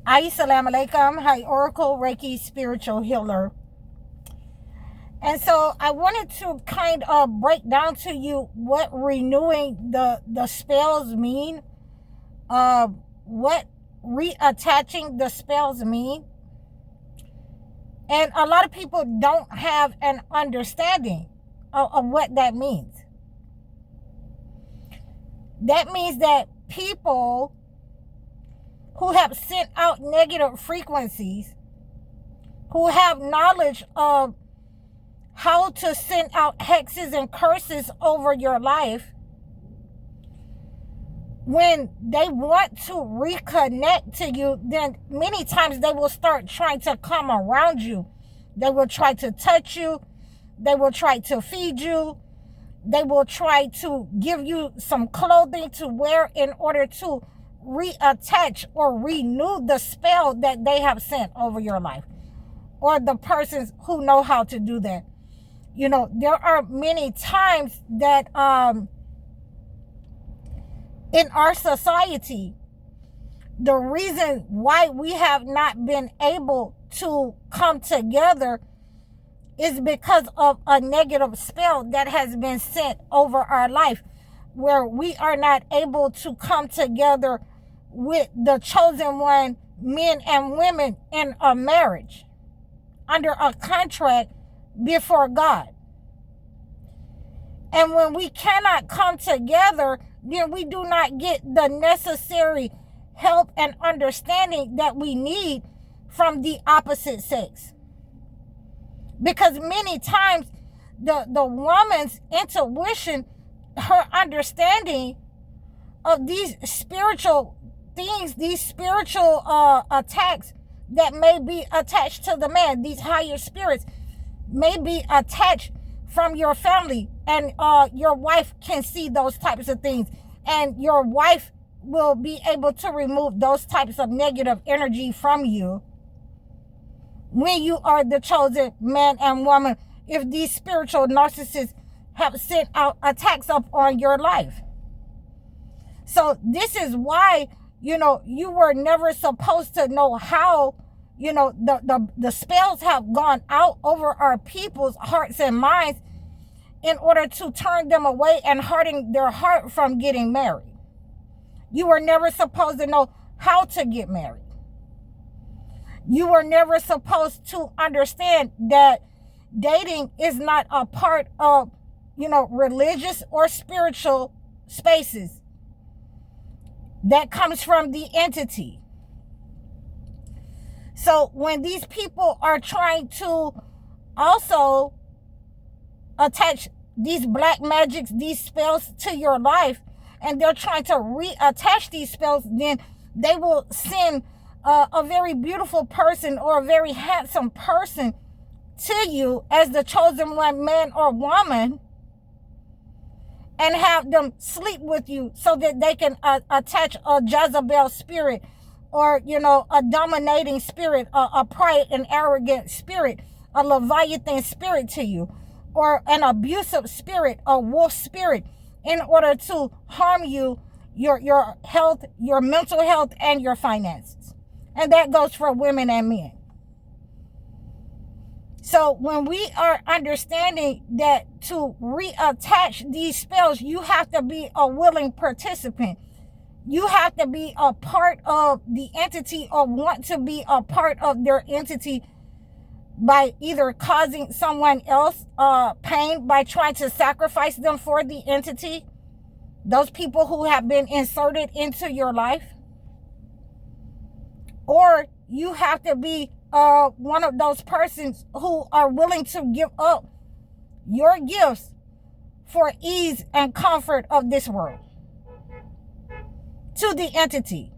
Assalamu alaikum. Hi, Oracle Reiki Spiritual Healer. And so I wanted to kind of break down to you what renewing the spells mean, what reattaching the spells mean. And a lot of people don't have an understanding of what that means. That means that people who have sent out negative frequencies, who have knowledge of how to send out hexes and curses over your life, when they want to reconnect to you, then many times they will start trying to come around you. They will try to touch you. They will try to feed you. They will try to give you some clothing to wear in order to reattach or renew the spell that they have sent over your life, or the persons who know how to do that. You know, there are many times that in our society, the reason why we have not been able to come together is because of a negative spell that has been sent over our life, where we are not able to come together with the chosen one, men and women, in a marriage, under a contract before God. And when we cannot come together, then we do not get the necessary help and understanding that we need from the opposite sex. Because many times the woman's intuition, her understanding of these spiritual things, these spiritual attacks that may be attached to the man, these higher spirits may be attached from your family, and your wife can see those types of things, and your wife will be able to remove those types of negative energy from you when you are the chosen man and woman, if these spiritual narcissists have sent out attacks up on your life. So this is why, you were never supposed to know how, the spells have gone out over our people's hearts and minds in order to turn them away and harden their heart from getting married. You were never supposed to know how to get married. You were never supposed to understand that dating is not a part of, religious or spiritual spaces. That comes from the entity. So when these people are trying to also attach these black magics, these spells to your life, and they're trying to reattach these spells, then they will send a very beautiful person or a very handsome person to you as the chosen one, man or woman, and have them sleep with you so that they can attach a Jezebel spirit, or a dominating spirit, a pride and arrogant spirit, a Leviathan spirit to you, or an abusive spirit, a wolf spirit, in order to harm you, your health, your mental health, and your finances. And that goes for women and men. So when we are understanding that to reattach these spells, you have to be a willing participant. You have to be a part of the entity, or want to be a part of their entity, by either causing someone else pain by trying to sacrifice them for the entity, those people who have been inserted into your life, or you have to be one of those persons who are willing to give up your gifts for ease and comfort of this world to the entity.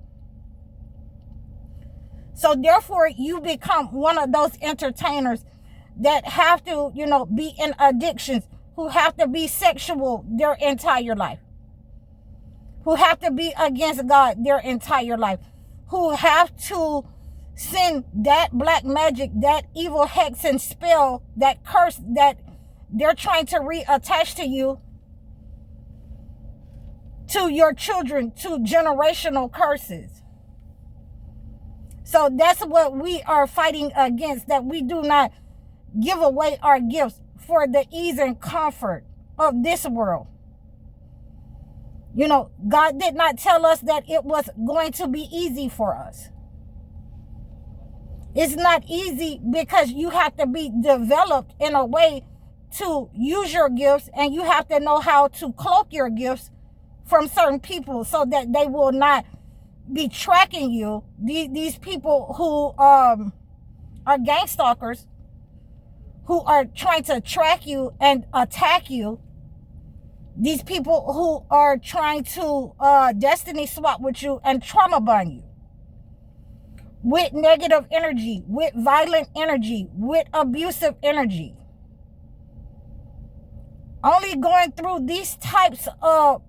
So therefore, you become one of those entertainers that have to, be in addictions, who have to be sexual their entire life, who have to be against God their entire life, who have to send that black magic, that evil hex and spell, that curse that they're trying to reattach to you, to your children, to generational curses. So that's what we are fighting against, that we do not give away our gifts for the ease and comfort of this world. You know, God did not tell us that it was going to be easy for us. It's not easy because you have to be developed in a way to use your gifts, and you have to know how to cloak your gifts from certain people so that they will not be tracking you. These people who are gang stalkers, who are trying to track you and attack you. These people who are trying to destiny swap with you and trauma bond you with negative energy, with violent energy, with abusive energy. Only going through these types of,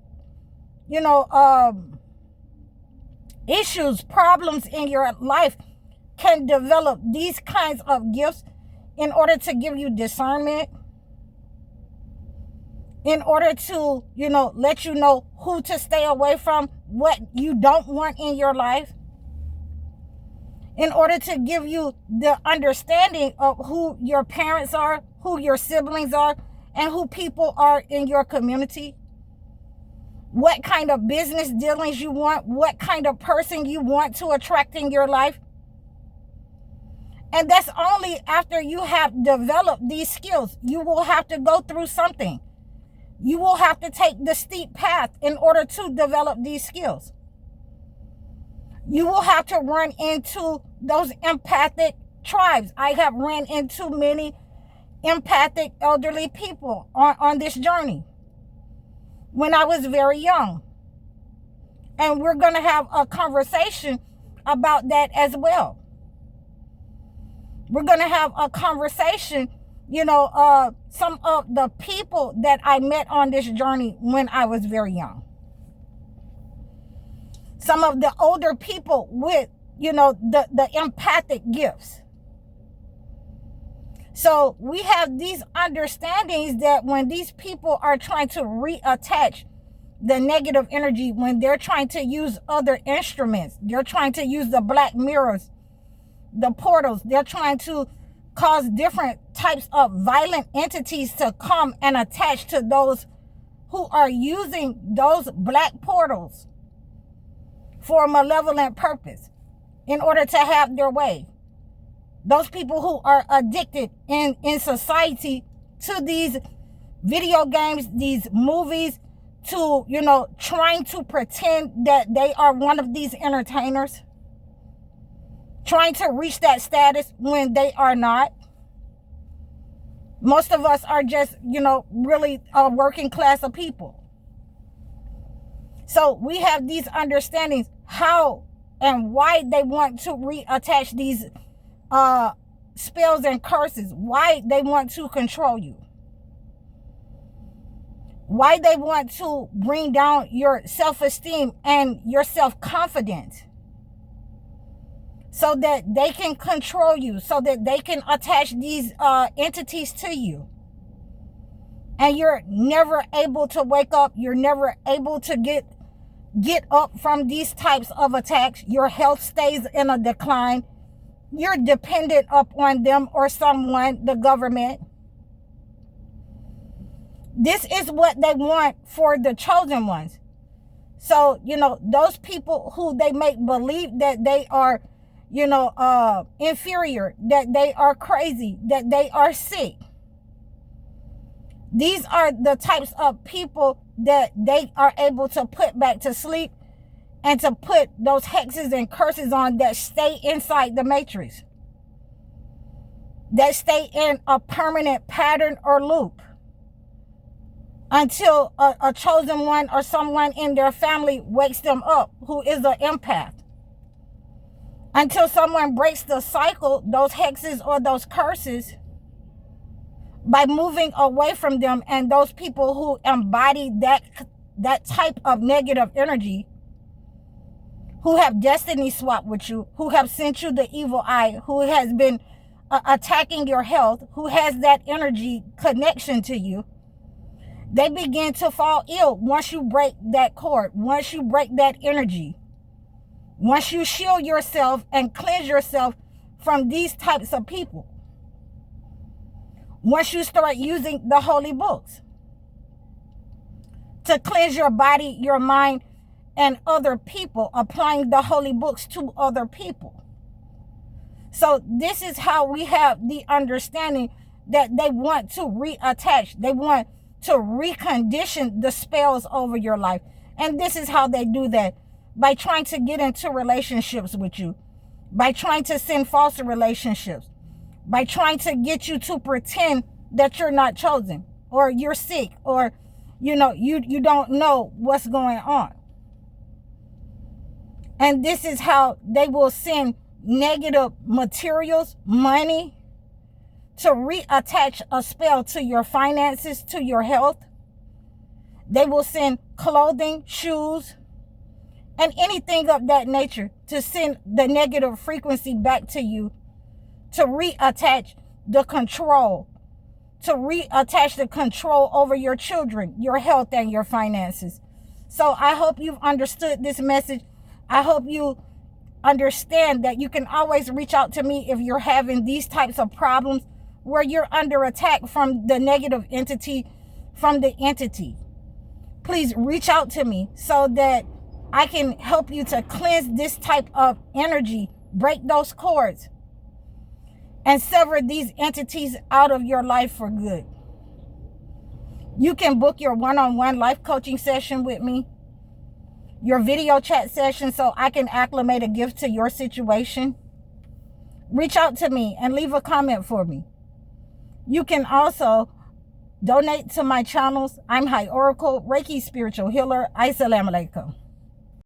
issues, problems in your life can develop these kinds of gifts in order to give you discernment, in order to, let you know who to stay away from, what you don't want in your life, in order to give you the understanding of who your parents are, who your siblings are, and who people are in your community, what kind of business dealings you want, what kind of person you want to attract in your life. And that's only after you have developed these skills. You will have to go through something. You will have to take the steep path in order to develop these skills. You will have to run into those empathic tribes. I have run into many empathic elderly people on this journey when I was very young. And we're going to have a conversation about that as well. We're going to have a conversation, some of the people that I met on this journey when I was very young. Some of the older people with, the empathic gifts. So we have these understandings that when these people are trying to reattach the negative energy, when they're trying to use other instruments, they're trying to use the black mirrors, the portals, they're trying to cause different types of violent entities to come and attach to those who are using those black portals for a malevolent purpose in order to have their way. Those people who are addicted in society to these video games, these movies, to, trying to pretend that they are one of these entertainers, trying to reach that status when they are not. Most of us are just, really a working class of people. So we have these understandings how and why they want to reattach these spells and curses, why they want to control you, why they want to bring down your self-esteem and your self-confidence, so that they can control you, so that they can attach these entities to you. And you're never able to wake up. You're never able to get up from these types of attacks. Your health stays in a decline. You're dependent upon them or someone, the government. This is what they want for the chosen ones. So, those people who they make believe that they are, inferior, that they are crazy, that they are sick. These are the types of people that they are able to put back to sleep and to put those hexes and curses on that stay inside the matrix, that stay in a permanent pattern or loop until a chosen one or someone in their family wakes them up who is an empath. Until someone breaks the cycle, those hexes or those curses, by moving away from them, and those people who embody that type of negative energy, who have destiny swapped with you, who have sent you the evil eye, who has been attacking your health, who has that energy connection to you, they begin to fall ill once you break that cord, once you break that energy. Once you shield yourself and cleanse yourself from these types of people, once you start using the holy books to cleanse your body, your mind, and other people, applying the holy books to other people. So this is how we have the understanding that they want to reattach. They want to recondition the spells over your life. And this is how they do that. By trying to get into relationships with you. By trying to send false relationships. By trying to get you to pretend that you're not chosen. Or you're sick. Or, you don't know what's going on. And this is how they will send negative materials, money, to reattach a spell to your finances, to your health. They will send clothing, shoes, and anything of that nature to send the negative frequency back to you, to reattach the control, to reattach the control over your children, your health, and your finances. So I hope you've understood this message. I hope you understand that you can always reach out to me if you're having these types of problems where you're under attack from the negative entity, from the entity. Please reach out to me so that I can help you to cleanse this type of energy, break those cords, and sever these entities out of your life for good. You can book your one-on-one life coaching session with me, your video chat session, so I can acclimate a gift to your situation. Reach out to me and leave a comment for me. You can also donate to my channels. I'm High Oracle, Reiki Spiritual Healer. Assalamu alaikum.